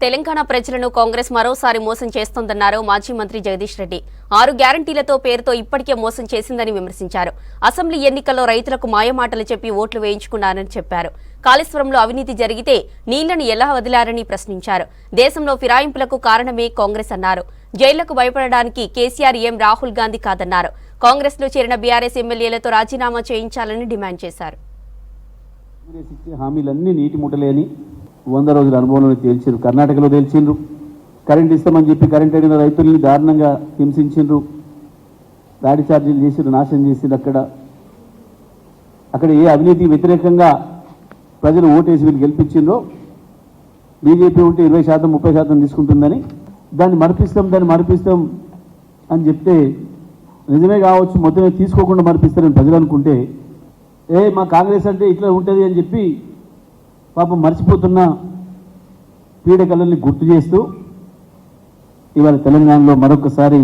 తెలంగాణ ప్రజలను కాంగ్రెస్ మరోసారి మోసం చేస్తోందన్నారు మాజీ మంత్రి జగదీష్ రెడ్డి. 6 గ్యారంటీలతో పేరుతో ఇప్పటికే మోసం చేసిందని విమర్శించారు. అసెంబ్లీ ఎన్నికల్లో రైతులకు మాయమాటలు చెప్పి ఓట్లు వేయించుకున్నారని చెప్పారు. కాళేశ్వరంలో అవినీతి జరిగితే నీళ్లను ఎలా వదిలారని ప్రశ్నించారు. దేశంలో ఫిరాయింపులకు కారణమే కాంగ్రెస్ అన్నారు. జైళ్లకు భయపడడానికి కేసీఆర్ రాహుల్ గాంధీ కాదన్నారు. కాంగ్రెస్ లో చేరిన బీఆర్ఎస్ ఎమ్మెల్యేలతో రాజీనామా చేయించాలని డిమాండ్ చేశారు. హామీలన్నీ నీటి ముట్టలేని 100 రోజుల అనుభవంలో తేల్చారు. కర్ణాటకలో తేల్చిండ్రు. కరెంట్ ఇస్తామని చెప్పి కరెంట్ అడిగిన రైతుల్ని దారుణంగా హింసించిండ్రు. దాడి ఛార్జీలు చేసిండ్రు, నాశనం చేసిండ్రు. అక్కడ ఏ అవినీతి వ్యతిరేకంగా ప్రజలు ఓటేసి వీళ్ళు గెలిపించిండ్రో బీజేపీ ఉంటే 20% 30% తీసుకుంటుందని దాన్ని మరిపిస్తాం అని చెప్తే నిజమే కావచ్చు, మొత్తమే తీసుకోకుండా మరిపిస్తారని ప్రజలు అనుకుంటే మా కాంగ్రెస్ అంటే ఇట్లా ఉంటుంది అని చెప్పి పాపం మర్చిపోతున్న పీడకలల్ని గుర్తు చేస్తూ ఇవాళ తెలంగాణలో మరొకసారి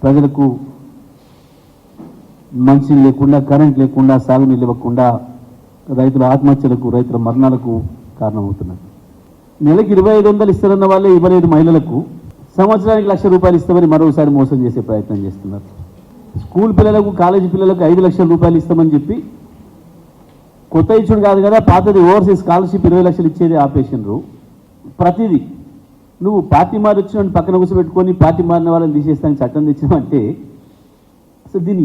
ప్రజలకు మంచి లేకుండా, కరెంట్ లేకుండా, సాగునీళ్ళు ఇవ్వకుండా రైతుల ఆత్మహత్యలకు, రైతుల మరణాలకు కారణమవుతున్నారు. నెలకి 2500 ఇస్తారన్న వాళ్ళే ఇవ్వలేదు మహిళలకు. సంవత్సరానికి ₹1,00,000 ఇస్తామని మరోసారి మోసం చేసే ప్రయత్నం చేస్తున్నారు. స్కూల్ పిల్లలకు, కాలేజీ పిల్లలకు 5 లక్షల రూపాయలు ఇస్తామని చెప్పి కొత్త ఇచ్చుడు కాదు కదా, పాతది ఓవర్సీస్ స్కాలర్షిప్ 20 లక్షలు ఇచ్చేది ఆపేసినారు. ప్రతిదీ నువ్వు పార్టీ మారి వచ్చిన పక్కన కూర్చోబెట్టుకొని పార్టీ మారిన వాళ్ళని తీసేస్తానికి చట్టం తెచ్చినావంటే అసలు దీన్ని